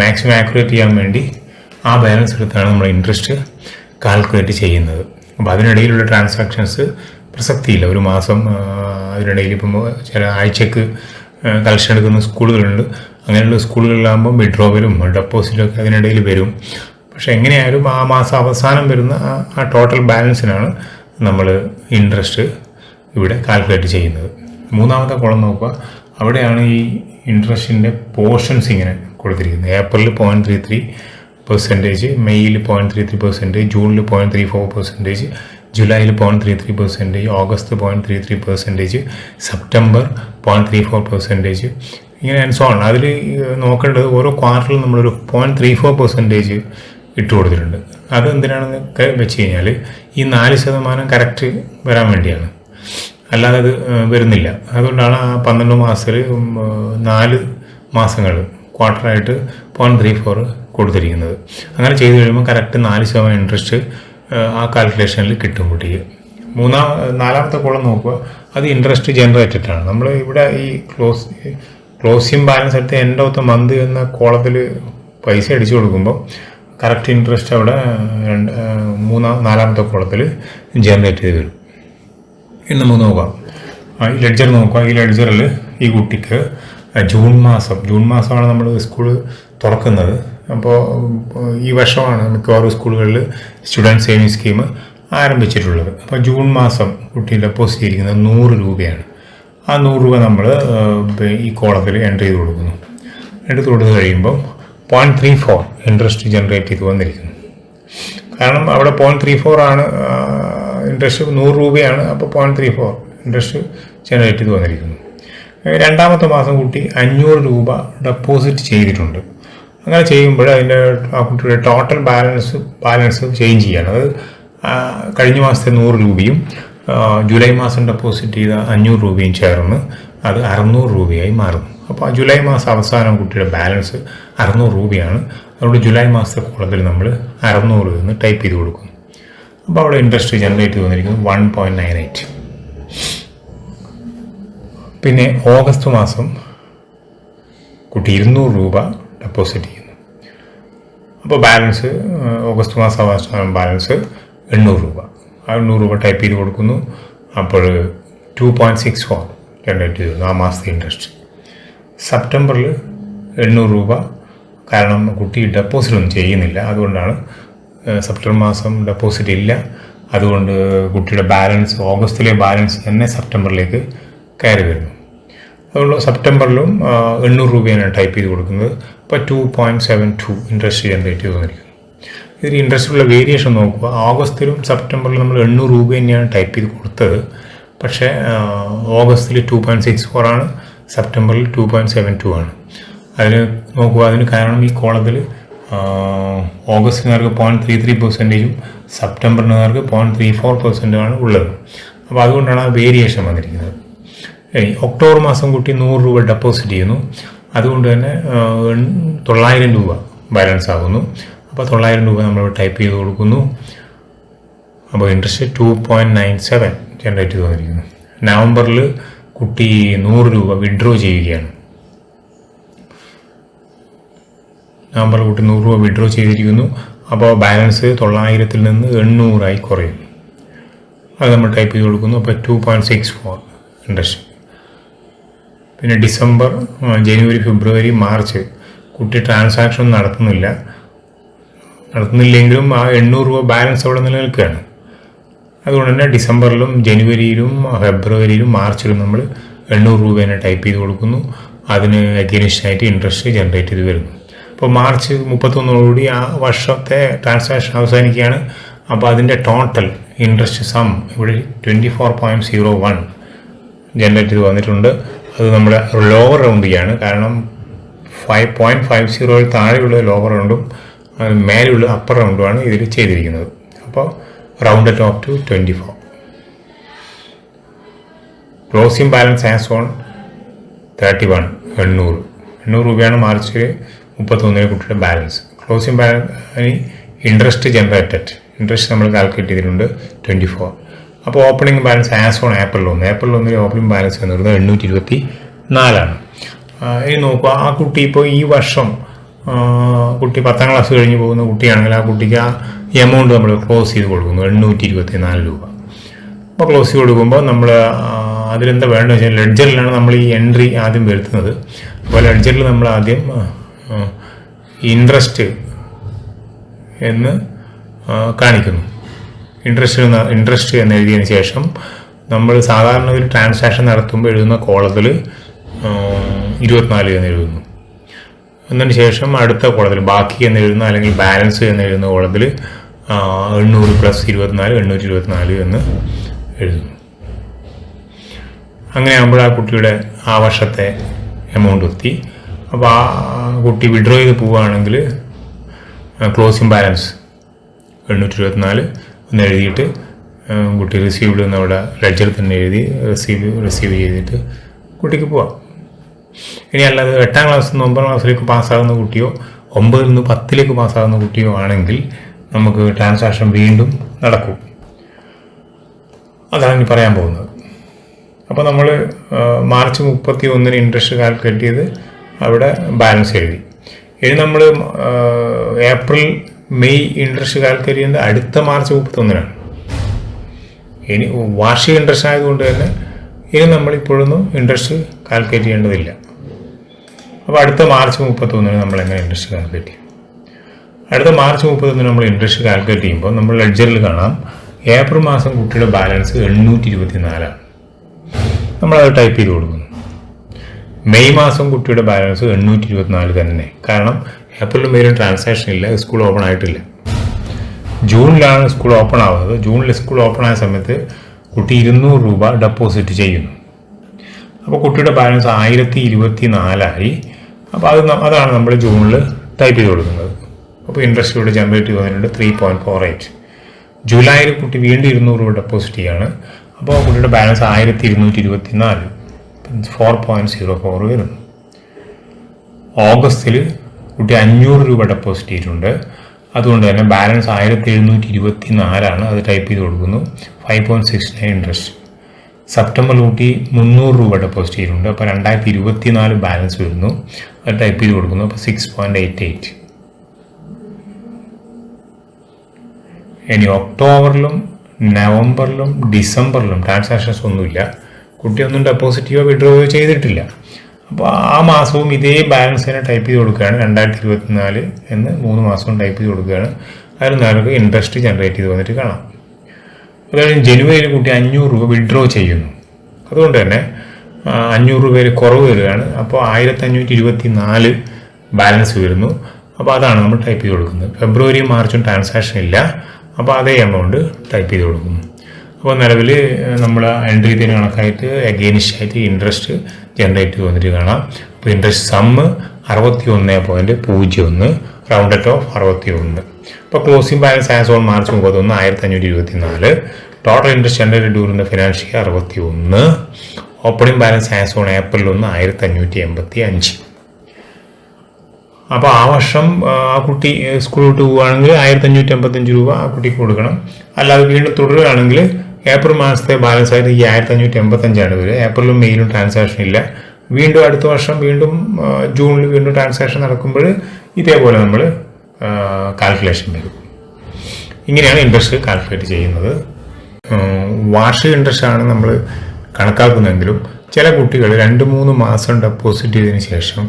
മാക്സിമം ആക്യുറേറ്റ് ചെയ്യാൻ വേണ്ടി ആ ബാലൻസ് എടുത്താണ് നമ്മൾ ഇൻട്രസ്റ്റ് കാൽക്കുലേറ്റ് ചെയ്യുന്നത്. അപ്പോൾ അതിനിടയിലുള്ള ട്രാൻസാക്ഷൻസ് പ്രസക്തിയില്ല. ഒരു മാസം അതിനിടയിൽ ഇപ്പം ചില ആഴ്ചക്ക് കളക്ഷൻ എടുക്കുന്ന സ്കൂളുകളുണ്ട്. അങ്ങനെയുള്ള സ്കൂളുകളിലാകുമ്പോൾ വിഡ്രോവലും ഡെപ്പോസിറ്റും ഒക്കെ അതിനിടയിൽ വരും. പക്ഷെ എങ്ങനെയായാലും ആ മാസം അവസാനം വരുന്ന ആ ടോട്ടൽ ബാലൻസിനാണ് നമ്മൾ ഇൻട്രസ്റ്റ് ഇവിടെ കാൽക്കുലേറ്റ് ചെയ്യുന്നത്. മൂന്നാമത്തെ കോളം നോക്കുക. അവിടെയാണ് ഈ ഇൻട്രസ്റ്റിൻ്റെ പോർഷൻസ് ഇങ്ങനെ കൊടുത്തിരിക്കുന്നത്. ഏപ്രിൽ 0.33%, മെയ്യിൽ 0.33%, ജൂണിൽ 0.34%, ജൂലൈയിൽ 0.33%, ഓഗസ്റ്റ് 0.33%, സെപ്റ്റംബർ 0.34%, ഇങ്ങനെ സോൺ. അതിൽ നോക്കേണ്ടത് ഓരോ ക്വാർട്ടറിലും നമ്മളൊരു 0.34% ഇട്ട് കൊടുത്തിട്ടുണ്ട്. അത് എന്തിനാണെന്ന് വെച്ച് കഴിഞ്ഞാൽ ഈ 4% കറക്റ്റ് വരാൻ വേണ്ടിയാണ്, അല്ലാതെ അത് വരുന്നില്ല. അതുകൊണ്ടാണ് ആ 12 മാസത്തിൽ 4 മാസങ്ങൾ ക്വാർട്ടറായിട്ട് 0.34 കൊടുത്തിരിക്കുന്നത്. അങ്ങനെ ചെയ്ത് കഴിയുമ്പോൾ കറക്റ്റ് 4% ഇൻട്രസ്റ്റ് ആ കാൽക്കുലേഷനിൽ കിട്ടും കുട്ടിക്ക്. നാലാമത്തെ കോളം നോക്കുക, അത് ഇൻട്രസ്റ്റ് ജനറേറ്റഡ് ആണ്. നമ്മൾ ഇവിടെ ഈ ക്ലോസിംഗ് ബാലൻസ് എടുത്ത് എൻഡ് ഓഫ് ദ മന്ത് എന്ന കോളത്തിൽ പൈസ അടിച്ചു കൊടുക്കുമ്പോൾ കറക്റ്റ് ഇൻട്രസ്റ്റ് അവിടെ നാലാമത്തെ കോളത്തിൽ ജനറേറ്റ് ചെയ്ത് വരും. ഇനി നമുക്ക് നോക്കാം, ഈ ലെഡ്ജർ നോക്കുക. ഈ ലെഡ്ജറിൽ ഈ കുട്ടിക്ക് ജൂൺ മാസമാണ് നമ്മൾ സ്കൂൾ തുറക്കുന്നത്. അപ്പോൾ ഈ വർഷമാണ് മിക്കവാറും സ്കൂളുകളിൽ സ്റ്റുഡൻറ്റ് സേവിങ് സ്കീം ആരംഭിച്ചിട്ടുള്ളത്. അപ്പോൾ ജൂൺ മാസം കുട്ടി ഡെപ്പോസിറ്റ് ചെയ്തിരിക്കുന്നത് 100 രൂപയാണ്. ആ 100 രൂപ നമ്മൾ ഈ കോളത്തിൽ എൻ്റർ ചെയ്ത് കൊടുക്കുന്നു. എടുത്ത് കൊടുത്ത് കഴിയുമ്പോൾ 0.34 ഇൻട്രസ്റ്റ് ജനറേറ്റ് ചെയ്ത് വന്നിരിക്കുന്നു. കാരണം അവിടെ 0.34 ആണ് ഇൻട്രസ്റ്റ്, 100 രൂപയാണ്. അപ്പോൾ 0.34 ഇൻട്രസ്റ്റ് ജനറേറ്റ് ചെയ്ത് വന്നിരിക്കുന്നു. രണ്ടാമത്തെ മാസം കുട്ടി 500 രൂപ ഡെപ്പോസിറ്റ് ചെയ്തിട്ടുണ്ട്. അങ്ങനെ ചെയ്യുമ്പോൾ അതിൻ്റെ ആ കുട്ടിയുടെ ടോട്ടൽ ബാലൻസ് ചേഞ്ച് ചെയ്യാണ്. അത് കഴിഞ്ഞ മാസത്തെ 100 രൂപയും ജൂലൈ മാസം ഡെപ്പോസിറ്റ് ചെയ്ത 500 രൂപയും ചേർന്ന് അത് 600 രൂപയായി മാറുന്നു. അപ്പോൾ ജൂലൈ മാസം അവസാനം കുട്ടിയുടെ ബാലൻസ് 600 രൂപയാണ്. അതുകൊണ്ട് ജൂലൈ മാസത്തെ കോളത്തിൽ നമ്മൾ 600 എന്ന് ടൈപ്പ് ചെയ്ത് കൊടുക്കുന്നു. അപ്പോൾ അവിടെ ഇൻട്രസ്റ്റ് ജനറേറ്റ് ചെയ്ത് വന്നിരിക്കുന്നത് 1.98. പിന്നെ ഓഗസ്റ്റ് മാസം കുട്ടി 200 രൂപ ഡെപ്പോസിറ്റ് ചെയ്യുന്നു. അപ്പോൾ ബാലൻസ് ഓഗസ്റ്റ് മാസം അവസാനം ബാലൻസ് 800 രൂപ. ആ 800 രൂപ ടൈപ്പ് ചെയ്ത് കൊടുക്കുന്നു. അപ്പോൾ 2.64 ജനറേറ്റ് ചെയ്തു ആ മാസത്തെ ഇൻട്രസ്റ്റ്. സെപ്റ്റംബറിൽ 800 രൂപ, കാരണം കുട്ടി ഡെപ്പോസിറ്റ് ഒന്നും ചെയ്യുന്നില്ല, അതുകൊണ്ടാണ് സെപ്റ്റംബർ മാസം ഡെപ്പോസിറ്റ് ഇല്ല. അതുകൊണ്ട് കുട്ടിയുടെ ബാലൻസ് ഓഗസ്റ്റിലെ ബാലൻസ് തന്നെ സെപ്റ്റംബറിലേക്ക് കയറി വരുന്നു. അതുകൊണ്ട് സെപ്റ്റംബറിലും 800 രൂപയാണ് ടൈപ്പ് ചെയ്ത് കൊടുക്കുന്നത്. അപ്പോൾ 2.72 ഇൻട്രസ്റ്റ് ജനറേറ്റ് ചെയ്ത് വന്നിരിക്കുന്നു. ഇതിൽ ഇൻട്രസ്റ്റിലുള്ള വേരിയേഷൻ നോക്കുക. ഓഗസ്റ്റിലും സെപ്റ്റംബറിലും നമ്മൾ 800 രൂപ തന്നെയാണ് ടൈപ്പ് ചെയ്ത് കൊടുത്തത്. പക്ഷേ ഓഗസ്റ്റിൽ 2.64 ആണ്, സെപ്റ്റംബറിൽ 2.72 ആണ്. അതിന് നോക്കുക, അതിന് കാരണം ഈ കോളത്തിൽ ഓഗസ്റ്റിനുകാർക്ക് 0.33%, സെപ്റ്റംബറിനുകാർക്ക് 0.34% ആണ് ഉള്ളത്. അപ്പോൾ അതുകൊണ്ടാണ് ആ വേരിയേഷൻ വന്നിരിക്കുന്നത്. ഒക്ടോബർ മാസം കുട്ടി 100 രൂപ ഡെപ്പോസിറ്റ് ചെയ്യുന്നു. അതുകൊണ്ട് തന്നെ 900 രൂപ ബാലൻസ് ആകുന്നു. അപ്പോൾ 900 രൂപ നമ്മൾ ടൈപ്പ് ചെയ്ത് കൊടുക്കുന്നു. അപ്പോൾ ഇൻട്രസ്റ്റ് 2.97 ജനറേറ്റ് ചെയ്ത് വന്നിരിക്കുന്നു. നവംബറിൽ കുട്ടി 100 രൂപ വിഡ്രോ ചെയ്യുകയാണ്. നവംബറിൽ കുട്ടി 100 രൂപ വിഡ്രോ ചെയ്തിരിക്കുന്നു. അപ്പോൾ ബാലൻസ് 900-ൽ നിന്ന് 800 കുറയും. അത് നമ്മൾ ടൈപ്പ് ചെയ്ത് കൊടുക്കുന്നു. അപ്പോൾ 2.64 ഇൻട്രസ്റ്റ്. പിന്നെ ഡിസംബർ, ജനുവരി, ഫെബ്രുവരി, മാർച്ച് കുട്ടി ട്രാൻസാക്ഷൻ നടത്തുന്നില്ലെങ്കിലും ആ 800 രൂപ ബാലൻസ് അവിടെ നിലനിൽക്കുകയാണ്. അതുകൊണ്ട് തന്നെ ഡിസംബറിലും ജനുവരിയിലും ഫെബ്രുവരിയിലും മാർച്ചിലും നമ്മൾ 800 രൂപ തന്നെ ടൈപ്പ് ചെയ്ത് കൊടുക്കുന്നു. അതിന് അഗെയിൻസ്റ്റായിട്ട് ഇൻട്രസ്റ്റ് ജനറേറ്റ് ചെയ്ത് വരുന്നു. അപ്പോൾ മാർച്ച് 31 ആ വർഷത്തെ ട്രാൻസാക്ഷൻ അവസാനിക്കുകയാണ്. അപ്പോൾ അതിൻ്റെ ടോട്ടൽ ഇൻട്രസ്റ്റ് സം ഇവിടെ 24.01 ജനറേറ്റ് ചെയ്ത് വന്നിട്ടുണ്ട്. അത് നമ്മുടെ ലോവർ റൗണ്ടിയാണ്. കാരണം 5.50 താഴെയുള്ള ലോവർ റൗണ്ടും മേലുള്ള അപ്പർ റൗണ്ടുമാണ് ഇതിൽ ചെയ്തിരിക്കുന്നത്. അപ്പോൾ rounded of two 24. Closing balance as on 31 800 രൂപയാണ് മാർച്ചിൽ 31 കുട്ടിയുടെ balance. Closing balance interest generated interest നമ്മൾ കാൽക്കുലേറ്റ് ചെയ്തിട്ടുണ്ട് 24. അപ്പോൾ opening balance as on April 1 opening balance എന്ന് പറയുന്നത് 824. ഇനി നോക്കുക, ആ കുട്ടി ഇപ്പോൾ ഈ വർഷം കുട്ടി 10ാം ക്ലാസ് കഴിഞ്ഞ് പോകുന്ന കുട്ടിയാണെങ്കിൽ ആ കുട്ടിക്ക് ആ എമൗണ്ട് നമ്മൾ ക്ലോസ് ചെയ്ത് കൊടുക്കുന്നു 824 രൂപ. അപ്പോൾ ക്ലോസ് ചെയ്ത് കൊടുക്കുമ്പോൾ നമ്മൾ അതിലെന്താ വേണ്ടതെന്ന് വെച്ചാൽ ലെഡ്ജറിലാണ് നമ്മൾ ഈ എൻട്രി ആദ്യം വരുത്തുന്നത്. അപ്പോൾ ലെഡ്ജറിൽ നമ്മൾ ആദ്യം ഇൻട്രസ്റ്റ് എന്ന് കാണിക്കുന്നു. ഇൻട്രസ്റ്റ് എന്ന് എഴുതിയതിന് ശേഷം നമ്മൾ സാധാരണ ഒരു ട്രാൻസാക്ഷൻ നടത്തുമ്പോൾ എഴുതുന്ന കോളത്തിൽ 24 എന്ന് എഴുതുന്നു. എന്നതിന് ശേഷം അടുത്ത കോളത്തിൽ ബാക്കി എന്ന് എഴുതുന്ന അല്ലെങ്കിൽ ബാലൻസ് എന്ന് എഴുതുന്ന കോളത്തിൽ 800 + 24 824 എന്ന് എഴുതുന്നു. അങ്ങനെ ആകുമ്പോൾ ആ കുട്ടിയുടെ ആ വർഷത്തെ എമൗണ്ട് എത്തി. അപ്പോൾ ആ കുട്ടി വിഡ്രോ ചെയ്ത് പോവുകയാണെങ്കിൽ ക്ലോസിംഗ് ബാലൻസ് 824 എന്ന് എഴുതിയിട്ട് കുട്ടി റിസീവ്ഡ് എന്ന് അവിടെ ലെഡ്ജറിൽ തന്നെ എഴുതി റിസീവ് ചെയ്തിട്ട് കുട്ടിക്ക് പോവാം. ഇനി അല്ലാതെ 8ാം ക്ലാസ്സിൽ നിന്ന് 9ാം ക്ലാസ്സിലേക്ക് പാസ്സാകുന്ന കുട്ടിയോ 9ൽ നിന്ന് 10ലേക്ക് പാസ്സാകുന്ന കുട്ടിയോ ആണെങ്കിൽ നമുക്ക് ട്രാൻസാക്ഷൻ വീണ്ടും നടക്കും. അതാണ് ഇനി പറയാൻ പോകുന്നത്. അപ്പോൾ നമ്മൾ മാർച്ച് 31 ഇൻട്രസ്റ്റ് കാൽക്കുലേറ്റ് ചെയ്ത് അവിടെ ബാലൻസ് എഴുതി. ഇനി നമ്മൾ ഏപ്രിൽ മെയ് ഇൻട്രസ്റ്റ് കാൽക്കുലേറ്റ് ചെയ്യുന്നത് അടുത്ത മാർച്ച് 31 ഇനി വാർഷിക ഇൻട്രസ്റ്റ് ആയതുകൊണ്ട് തന്നെ ഇനി നമ്മളിപ്പോഴൊന്നും ഇൻട്രസ്റ്റ് കാൽക്കുലേറ്റ് ചെയ്യേണ്ടതില്ല. അപ്പോൾ അടുത്ത മാർച്ച് 31 നമ്മൾ എങ്ങനെ ഇൻട്രസ്റ്റ് കാൽക്കുലേറ്റ് ചെയ്യും? അടുത്ത മാർച്ച് 31 നമ്മൾ ഇൻട്രസ്റ്റ് കാൽക്കുലേറ്റ് ചെയ്യുമ്പോൾ നമ്മൾ ലെഡ്ജറിൽ കാണാം ഏപ്രിൽ മാസം കുട്ടിയുടെ ബാലൻസ് 824. നമ്മളത് ടൈപ്പ് ചെയ്ത് കൊടുക്കുന്നു. മെയ് മാസം കുട്ടിയുടെ ബാലൻസ് 824 തന്നെ. കാരണം ഏപ്രിലും മെയിലും ട്രാൻസാക്ഷൻ ഇല്ല, സ്കൂൾ ഓപ്പൺ ആയിട്ടില്ല. ജൂണിലാണ് സ്കൂൾ ഓപ്പൺ ആവുന്നത്. ജൂണിൽ സ്കൂൾ ഓപ്പൺ ആയ സമയത്ത് കുട്ടി 200 രൂപ ഡെപ്പോസിറ്റ് ചെയ്യുന്നു. അപ്പോൾ കുട്ടിയുടെ ബാലൻസ് 1024 അപ്പോൾ അതാണ് നമ്മൾ ജൂണിൽ ടൈപ്പ് ചെയ്ത് കൊടുക്കുന്നത്. അപ്പോൾ ഇൻട്രസ്റ്റ് ഇവിടെ ജനറേറ്റ് ചെയ്തിട്ടുണ്ട് 3.48. ജൂലൈയിൽ കുട്ടി വീണ്ടും 200 രൂപ ഡെപ്പോസിറ്റ് ചെയ്യാണ്. അപ്പോൾ കുട്ടിയുടെ ബാലൻസ് 1224, 4.04 വരുന്നു. ഓഗസ്റ്റിൽ കുട്ടി 500 രൂപ ഡെപ്പോസിറ്റ് ചെയ്തിട്ടുണ്ട്. അതുകൊണ്ട് തന്നെ ബാലൻസ് 1724 അത് ടൈപ്പ് ചെയ്ത് കൊടുക്കുന്നു. 5.69 ഇൻട്രസ്റ്റ്. സെപ്റ്റംബറിൽ കുട്ടി 300 രൂപ ഡെപ്പോസിറ്റ് ചെയ്തിട്ടുണ്ട്. അപ്പോൾ 2024 ബാലൻസ് വരുന്നു. അത് ടൈപ്പ് ചെയ്ത് കൊടുക്കുന്നു. അപ്പോൾ 6.88. ഇനി ഒക്ടോബറിലും നവംബറിലും ഡിസംബറിലും ട്രാൻസാക്ഷൻസ് ഒന്നുമില്ല. കുട്ടിയൊന്നും ഡെപ്പോസിറ്റോ വിഡ്രോയോ ചെയ്തിട്ടില്ല. അപ്പോൾ ആ മാസവും ഇതേ ബാലൻസ് തന്നെ ടൈപ്പ് ചെയ്ത് കൊടുക്കുകയാണ്. 2024 എന്ന് 3 മാസവും ടൈപ്പ് ചെയ്ത് കൊടുക്കുകയാണ്. അതിൽ നമുക്ക് ഇൻട്രസ്റ്റ് ജനറേറ്റ് ചെയ്ത് വന്നിട്ട് കാണാം. അതായത് ജനുവരിയിൽ കുട്ടി 500 രൂപ വിഡ്രോ ചെയ്യുന്നു. അതുകൊണ്ട് തന്നെ 500 രൂപയിൽ കുറവ് വരികയാണ്. അപ്പോൾ 1524 ബാലൻസ് വരുന്നു. അപ്പോൾ അതാണ് നമ്മൾ ടൈപ്പ് ചെയ്ത് കൊടുക്കുന്നത്. ഫെബ്രുവരിയും മാർച്ചും ട്രാൻസാക്ഷൻ ഇല്ല. അപ്പോൾ അതേ എമൗണ്ട് ടൈപ്പ് ചെയ്ത് കൊടുക്കുന്നു. അപ്പോൾ നിലവിൽ നമ്മൾ എൻട്രി ചെയ്തതിന് കണക്കായിട്ട് അഗെയിൻസ്റ്റ് ആയിട്ട് ഇൻട്രസ്റ്റ് ജനറേറ്റ് ചെയ്ത് വന്നിട്ട് കാണാം. അപ്പോൾ ഇൻട്രസ്റ്റ് സമ്മ് 61.01, റൗണ്ടഡ് ഓഫ് 61. അപ്പോൾ closing balance as on March 31 1524. Total interest generated during the financial year 61. Opening balance as on April 1 1585. അപ്പോൾ ആ വർഷം ആ കുട്ടി സ്കൂൾ വിട്ട് പോവുകയാണെങ്കിൽ 1585 രൂപ ആ കുട്ടിക്ക് കൊടുക്കണം. അല്ലാതെ വീണ്ടും തുടരുകയാണെങ്കിൽ ഏപ്രിൽ മാസത്തെ ബാലൻസ് ആയിട്ട് ഈ 1585 വരിക. ഏപ്രിലും മെയിലും ട്രാൻസാക്ഷൻ ഇല്ല. വീണ്ടും അടുത്ത വർഷം വീണ്ടും ജൂണിൽ വീണ്ടും ട്രാൻസാക്ഷൻ നടക്കുമ്പോൾ ഇതേപോലെ നമ്മൾ കാൽക്കുലേഷൻ വരും. ഇങ്ങനെയാണ് ഇൻട്രസ്റ്റ് കാൽക്കുലേറ്റ് ചെയ്യുന്നത്. വാർഷിക ഇൻട്രസ്റ്റ് ആണ് നമ്മൾ കണക്കാക്കുന്നതെങ്കിലും ചില കുട്ടികൾ 2-3 മാസം ഡെപ്പോസിറ്റ് ചെയ്തതിന് ശേഷം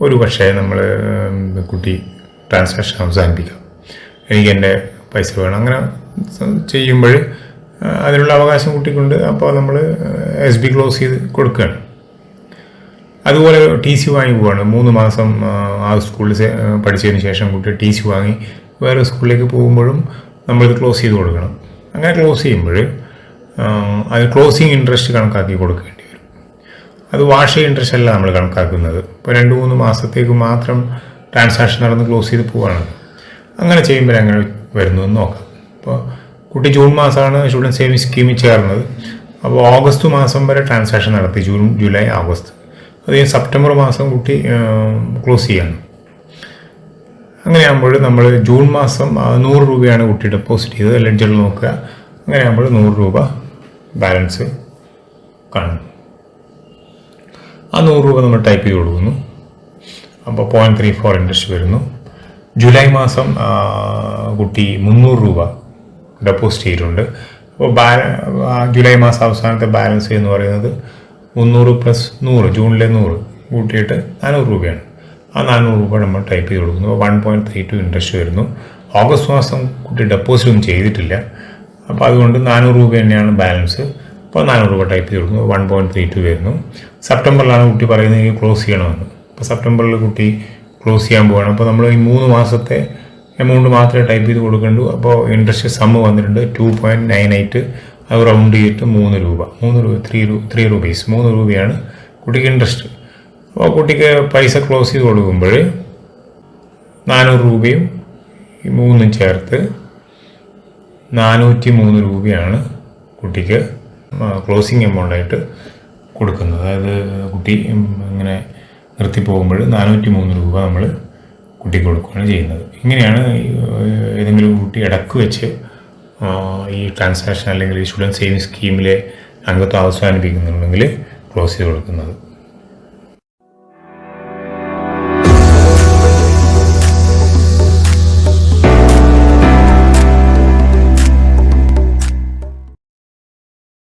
ഒരു പക്ഷേ നമ്മൾ കുട്ടി ട്രാൻസാക്ഷൻ അവസാനിപ്പിക്കാം, എനിക്ക് എൻ്റെ പൈസ വേണം, അങ്ങനെ ചെയ്യുമ്പോൾ അതിനുള്ള അവകാശം കുട്ടിക്കുണ്ട്. അപ്പോൾ നമ്മൾ SB ക്ലോസ് ചെയ്ത് കൊടുക്കുകയാണ്. അതുപോലെ TC വാങ്ങി പോവുകയാണ്. 3 മാസം ആ സ്കൂളിൽ പഠിച്ചതിന് ശേഷം കുട്ടി TC വാങ്ങി വേറെ സ്കൂളിലേക്ക് പോകുമ്പോഴും നമ്മളിത് ക്ലോസ് ചെയ്ത് കൊടുക്കണം. അങ്ങനെ ക്ലോസ് ചെയ്യുമ്പോൾ അത് ക്ലോസിങ് ഇൻട്രസ്റ്റ് കണക്കാക്കി കൊടുക്കേണ്ടി വരും. അത് വാർഷിക ഇൻട്രസ്റ്റ് അല്ല നമ്മൾ കണക്കാക്കുന്നത്. ഇപ്പോൾ 2-3 മാസത്തേക്ക് മാത്രം ട്രാൻസാക്ഷൻ നടന്ന് ക്ലോസ് ചെയ്ത് പോവുകയാണ്. അങ്ങനെ ചെയ്യുമ്പോൾ എങ്ങനെ വരുന്നു എന്ന് നോക്കാം. ഇപ്പോൾ കുട്ടി ജൂൺ മാസമാണ് സ്റ്റുഡൻറ്റ് സേവിങ് സ്കീമിൽ ചേർന്നത്. അപ്പോൾ ഓഗസ്റ്റ് മാസം വരെ ട്രാൻസാക്ഷൻ നടത്തി, ജൂൺ, ജൂലൈ, ഓഗസ്റ്റ്. അത് സെപ്റ്റംബർ മാസം കുട്ടി ക്ലോസ് ചെയ്യാണ്. അങ്ങനെയാകുമ്പോൾ നമ്മൾ ജൂൺ മാസം 100 രൂപയാണ് കുട്ടി ഡെപ്പോസിറ്റ് ചെയ്തത്. ലെഡ്ജറിൽ നോക്കുക. അങ്ങനെയാകുമ്പോൾ 100 രൂപ ബാലൻസ് കാണും. ആ 100 രൂപ നമ്മൾ ടൈപ്പ് ചെയ്ത് കൊടുക്കുന്നു. അപ്പോൾ 0.34 ഇൻട്രസ്റ്റ് വരുന്നു. ജൂലൈ മാസം കുട്ടി 300 രൂപ ഡെപ്പോസിറ്റ് ചെയ്തിട്ടുണ്ട്. അപ്പോൾ ജൂലൈ മാസം അവസാനത്തെ ബാലൻസ് എന്ന് പറയുന്നത് 300 + 100, ജൂണിലെ 100 കൂട്ടിയിട്ട് 400 രൂപയാണ്. ആ 400 രൂപ നമ്മൾ ടൈപ്പ് ചെയ്ത് കൊടുക്കുന്നു. 1.32 ഇൻട്രസ്റ്റ് വരുന്നു. ഓഗസ്റ്റ് മാസം കുട്ടി ഡെപ്പോസിറ്റ് ഒന്നും ചെയ്തിട്ടില്ല. അപ്പോൾ അതുകൊണ്ട് 400 രൂപ തന്നെയാണ് ബാലൻസ്. അപ്പോൾ 400 രൂപ ടൈപ്പ് ചെയ്ത് കൊടുക്കുന്നു. 1.32 വരുന്നു. സെപ്റ്റംബറിലാണ് കുട്ടി പറയുന്നത് എനിക്ക് ക്ലോസ് ചെയ്യണമെന്ന്. അപ്പോൾ സെപ്റ്റംബറിൽ കുട്ടി ക്ലോസ് ചെയ്യാൻ പോവുകയാണ്. അപ്പോൾ നമ്മൾ ഈ 3 മാസത്തെ എമൗണ്ട് മാത്രമേ ടൈപ്പ് ചെയ്ത് കൊടുക്കേണ്ടൂ. അപ്പോൾ ഇൻട്രസ്റ്റ് സമ്മ് വന്നിട്ടുണ്ട് 2.98. അത് റൗണ്ട് ചെയ്തിട്ട് 3 രൂപ, 3 രൂപീസ്, 3 രൂപയാണ് കുട്ടിക്ക് ഇൻട്രസ്റ്റ്. അപ്പോൾ കുട്ടിക്ക് പൈസ ക്ലോസ് ചെയ്ത് കൊടുക്കുമ്പോൾ 400 രൂപയും 3 ചേർത്ത് 403 രൂപയാണ് കുട്ടിക്ക് ക്ലോസിങ് എമൗണ്ടായിട്ട് കൊടുക്കുന്നത്. അതായത് കുട്ടി ഇങ്ങനെ നിർത്തി പോകുമ്പോൾ 403 രൂപ നമ്മൾ കുട്ടിക്ക് കൊടുക്കുകയാണ് ചെയ്യുന്നത്. ഇങ്ങനെയാണ് ഏതെങ്കിലും കുട്ടി ഇടക്ക് വെച്ച് ഈ ട്രാൻസാക്ഷൻ അല്ലെങ്കിൽ ഈ സ്റ്റുഡൻറ്റ് സേവിങ് സ്കീമിലെ അംഗത്വം അവസാനിപ്പിക്കുന്നുണ്ടെങ്കിൽ ക്ലോസ് ചെയ്ത് കൊടുക്കുന്നത്.